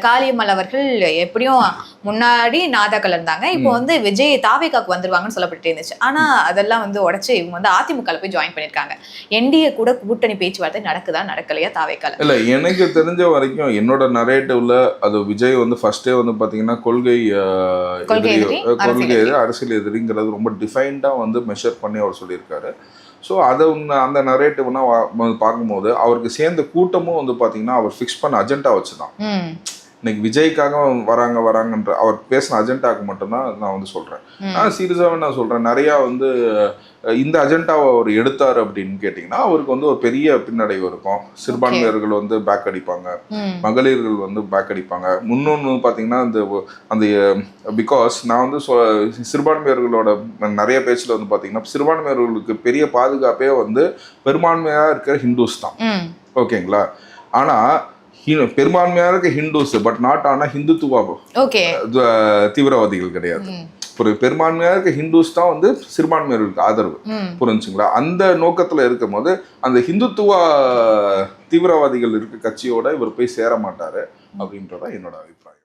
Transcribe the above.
காளியம்மாள் அவர்கள் எப்படியும் முன்னாடி நாதாக்கள் இருந்தாங்க, இப்போ வந்து விஜய் தாவேகாக்கு வந்துருவாங்கன்னு சொல்லப்பட்டு இருந்துச்சு. ஆனா அதெல்லாம் வந்து உடைச்சு இவங்க வந்து அதிமுக போய் ஜாயின் பண்ணிருக்காங்க. என்டிஏ கூட கூட்டணி பேச்சுவார்த்தை நடக்குதா நடக்கலையா தாவேகால? இல்ல எனக்கு தெரிஞ்ச வரைக்கும் என்னோட நரேட்டிவ்ல அது விஜய் வந்து ஃபர்ஸ்டே வந்து பாத்தீங்கன்னா கொள்கை எதிரி அரசியல் எதிரிங்கிறது ரொம்ப டிஃபைன்டா வந்து மெஷர் பண்ணி அவர் சொல்லியிருக்காரு. ஸோ அதை அந்த நரேட்டிவ்னா பார்க்கும்போது அவருக்கு சேர்ந்த கூட்டமும் வந்து பார்த்தீங்கன்னா அவர் ஃபிக்ஸ் பண்ண அஜெண்டா வச்சு தான். இன்னைக்கு விஜய்க்காக வராங்கன்ற அவர் பேசின அஜெண்டாவுக்கு மட்டும்தான் நான் வந்து சொல்கிறேன். நான் சீரியஸாகவே நான் சொல்கிறேன், நிறையா வந்து இந்த அஜெண்டாவை அவர் எடுத்தார் அப்படின்னு கேட்டிங்கன்னா அவருக்கு வந்து ஒரு பெரிய பின்னடைவு இருக்கும். சிறுபான்மையர்கள் வந்து பேக் அடிப்பாங்க, மகளிர்கள் வந்து பேக் அடிப்பாங்க. முன்னொன்று பார்த்தீங்கன்னா அந்த பிகாஸ் நான் வந்து சிறுபான்மையர்களோட நிறைய பேச்சில் வந்து பார்த்தீங்கன்னா சிறுபான்மையர்களுக்கு பெரிய பாதுகாப்பே வந்து பெரும்பான்மையாக இருக்கிற ஹிந்துஸ் தான். ஓகேங்களா? ஆனால் பெரும்பான்மையாக இருக்க ஹிந்துஸ் பட் நாட் ஆனா ஹிந்துத்துவா தீவிரவாதிகள் கிடையாது. ஒரு பெரும்பான்மையாக இருக்க ஹிந்துஸ் தான் வந்து சிறுபான்மையர்களுக்கு ஆதரவு. புரிஞ்சுங்களா? அந்த நோக்கத்துல இருக்கும் போது அந்த ஹிந்துத்துவா தீவிரவாதிகள் இருக்க கட்சியோட இவர் போய் சேர மாட்டாரு அப்படின்றதான் என்னோட அபிப்பிராயம்.